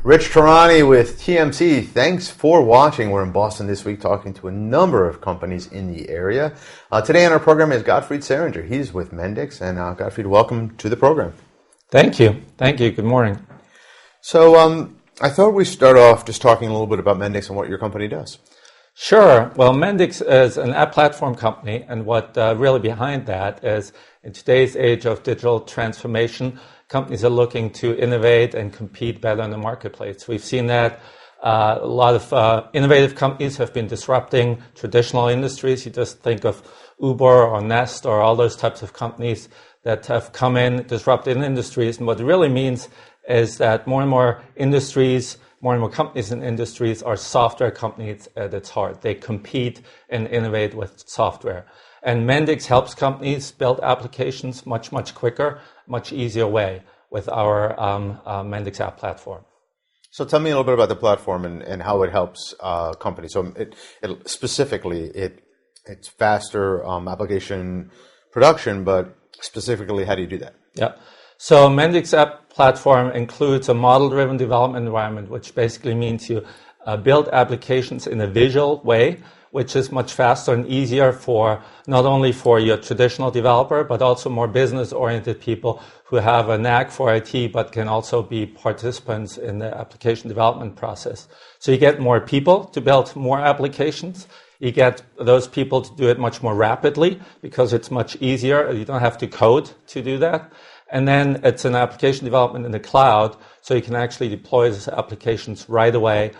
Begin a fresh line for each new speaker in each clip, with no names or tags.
Rich Tarani with TMC. Thanks for watching. We're in Boston this week talking to a number of companies in the area. Today on our program is Gottfried Seringer. He's with Mendix. And Gottfried, welcome to the program.
Thank you. Thank you. Good morning.
So I thought we'd start off just talking a little bit about Mendix and what your company does.
Sure. Well, Mendix is an app platform company, and what really behind that is in today's age of digital transformation, companies are looking to innovate and compete better in the marketplace. We've seen that a lot of innovative companies have been disrupting traditional industries. You just think of Uber or Nest or all those types of companies that have come in, disrupted industries. And what it really means is that more and more industries, more and more companies and industries are software companies at its heart. They compete and innovate with software. And Mendix helps companies build applications much, much quicker, much easier way with our Mendix app platform.
So tell me a little bit about the platform and how it helps companies. So it's faster application production, but specifically, how do you do that?
Yeah. So Mendix app platform includes a model-driven development environment, which basically means you build applications in a visual way, which is much faster and easier for not only for your traditional developer, but also more business-oriented people who have a knack for IT, but can also be participants in the application development process. So you get more people to build more applications. You get those people to do it much more rapidly because it's much easier. You don't have to code to do that. And then it's an application development in the cloud, so you can actually deploy these applications right away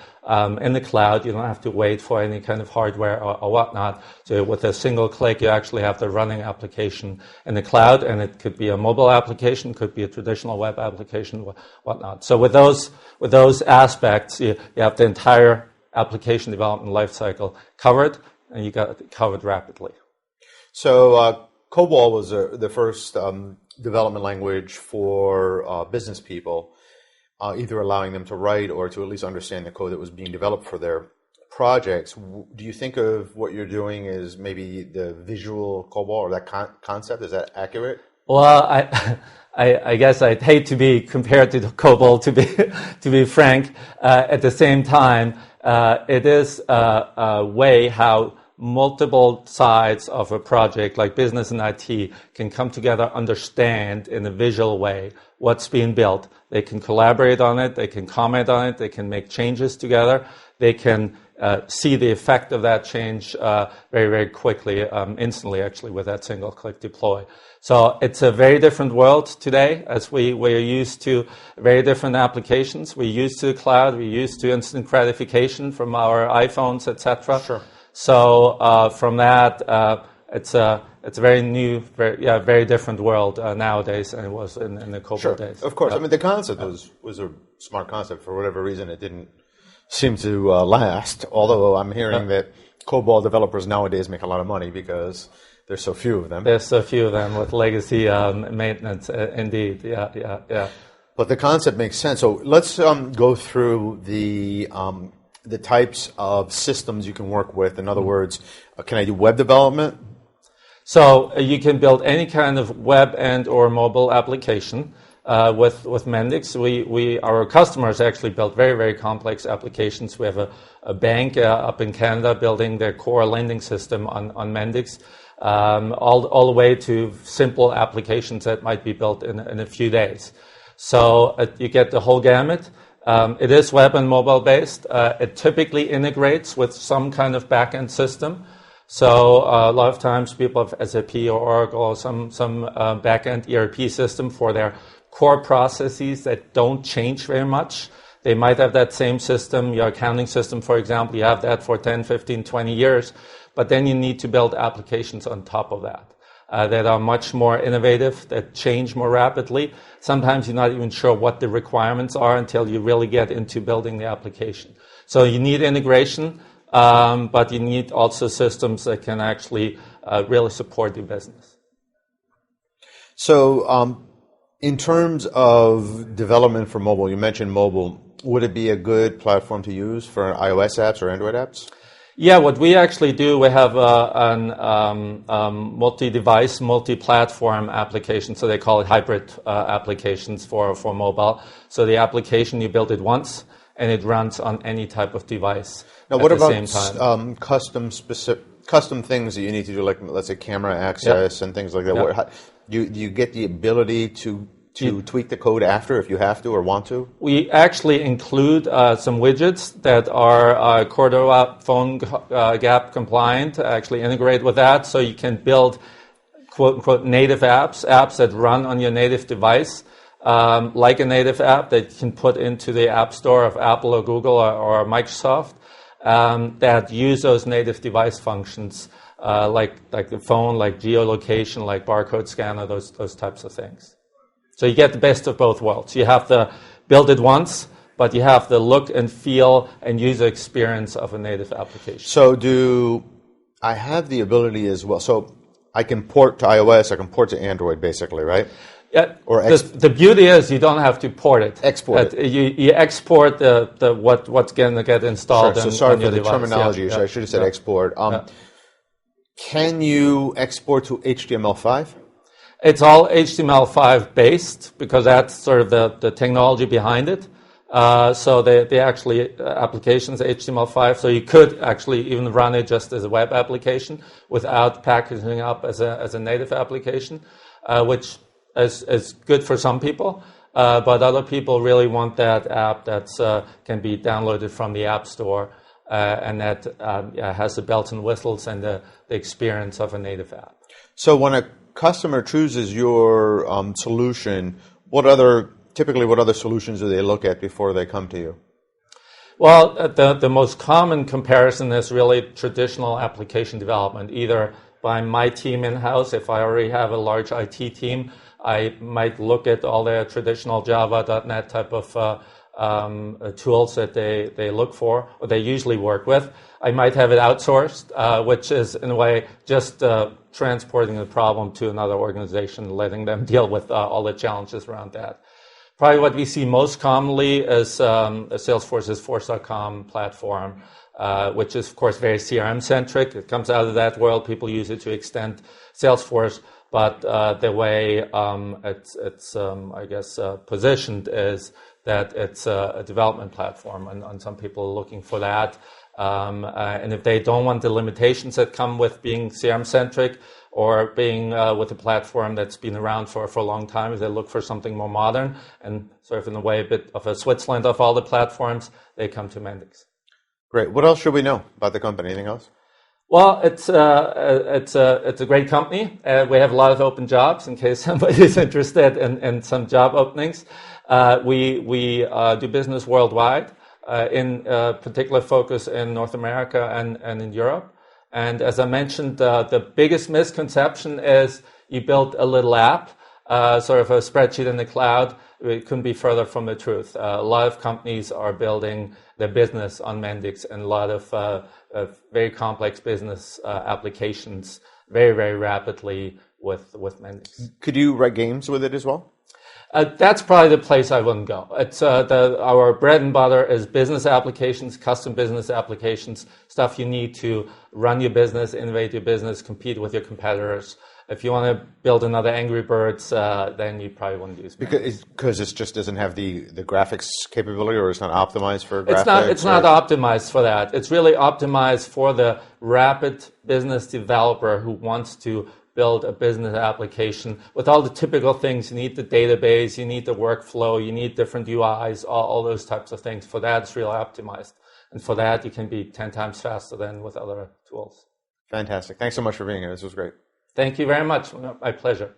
in the cloud. You don't have to wait for any kind of hardware or whatnot. So with a single click, you actually have the running application in the cloud, and it could be a mobile application, could be a traditional web application, whatnot. So with those aspects, you have the entire application development lifecycle covered, and you got it covered rapidly.
So COBOL was the first development language for business people, either allowing them to write or to at least understand the code that was being developed for their projects. Do you think of what you're doing as maybe the visual COBOL or that concept? Is that accurate?
Well, I guess I'd hate to be compared to the COBOL, to be frank. At the same time, it is a way how multiple sides of a project like business and IT can come together, understand in a visual way what's being built. They can collaborate on it, they can comment on it, they can make changes together, they can see the effect of that change very, very quickly, instantly actually with that single click deploy. So it's a very different world today as we're used to very different applications. We're used to the cloud, we're used to instant gratification from our iPhones, etc.
Sure.
So from that, it's a very new, very different world nowadays than it was in the COBOL days.
Of course. I mean, the concept was a smart concept. For whatever reason, it didn't seem to last. Although I'm hearing that COBOL developers nowadays make a lot of money because there's so few of them.
There's so few of them with legacy maintenance, indeed. Yeah.
But the concept makes sense. So let's go through the types of systems you can work with. In other words, can I do web development?
So you can build any kind of web and or mobile application with Mendix. Our customers actually build very, very complex applications. We have a bank up in Canada building their core lending system on Mendix, all the way to simple applications that might be built in a few days. So you get the whole gamut. It is web and mobile based. It typically integrates with some kind of back-end system. So a lot of times people have SAP or Oracle or some back-end ERP system for their core processes that don't change very much. They might have that same system, your accounting system, for example, you have that for 10, 15, 20 years, but then you need to build applications on top of that. That are much more innovative, that change more rapidly. Sometimes you're not even sure what the requirements are until you really get into building the application. So you need integration, but you need also systems that can actually really support your business.
So in terms of development for mobile, you mentioned mobile. Would it be a good platform to use for iOS apps or Android apps?
Yeah, what we actually do, we have an multi-device, multi-platform application. So they call it hybrid applications for mobile. So the application, you build it once, and it runs on any type of device
Now,
at
what
the
about
same time.
custom things that you need to do, like let's say camera access and things like that?
Yep.
Do you get the ability to tweak the code after if you have to or want to?
We actually include some widgets that are Cordova phone gap compliant, actually integrate with that, so you can build quote-unquote native apps that run on your native device, like a native app that you can put into the App Store of Apple or Google or Microsoft, that use those native device functions, like the phone, like geolocation, like barcode scanner, those types of things. So you get the best of both worlds. You have to build it once, but you have the look and feel and user experience of a native application.
So do I have the ability as well? So I can port to iOS, I can port to Android, basically, right?
Yeah.
Or
the beauty is you don't have to port it.
Export it.
You export what's going to get installed.
Sure. So
on
sorry
your
for the
device.
terminology.
Yeah.
I should have said export. Can you export to HTML5?
It's all HTML5 based because that's sort of the technology behind it. So they actually applications HTML5. So you could actually even run it just as a web application without packaging up as a native application, which is good for some people. But other people really want that app that can be downloaded from the App Store and that has the bells and whistles and the experience of a native app.
So when a customer chooses your solution, what other solutions do they look at before they come to you?
Well, the most common comparison is really traditional application development, either by my team in-house. If I already have a large IT team, I might look at all their traditional Java, .NET type of tools that they look for, or they usually work with. I might have it outsourced, which is, in a way, just transporting the problem to another organization, letting them deal with all the challenges around that. Probably what we see most commonly is Salesforce's Force.com platform, which is, of course, very CRM-centric. It comes out of that world. People use it to extend Salesforce, but the way it's I guess, positioned is that it's a development platform, and some people are looking for that. And if they don't want the limitations that come with being CRM-centric or being with a platform that's been around for a long time, if they look for something more modern and sort of in a way a bit of a Switzerland of all the platforms, they come to Mendix.
Great. What else should we know about the company? Anything else?
Well, it's a great company. We have a lot of open jobs in case somebody is interested in some job openings. We do business worldwide, in particular focus in North America and in Europe. And as I mentioned, the biggest misconception is you build a little app, sort of a spreadsheet in the cloud. It couldn't be further from the truth. A lot of companies are building their business on Mendix, and a lot of very complex business applications very, very rapidly with Mendix.
Could you write games with it as well?
That's probably the place I wouldn't go. It's our bread and butter is business applications, custom business applications, stuff you need to run your business, innovate your business, compete with your competitors. If you want to build another Angry Birds, then you probably wouldn't use Mendix.
Because it just doesn't have the graphics capability, or it's not optimized for graphics?
It's not optimized for that. It's really optimized for the rapid business developer who wants to build a business application with all the typical things. You need the database, you need the workflow, you need different UIs, all those types of things. For that, it's really optimized. And for that, you can be 10 times faster than with other tools.
Fantastic. Thanks so much for being here. This was great.
Thank you very much. My pleasure.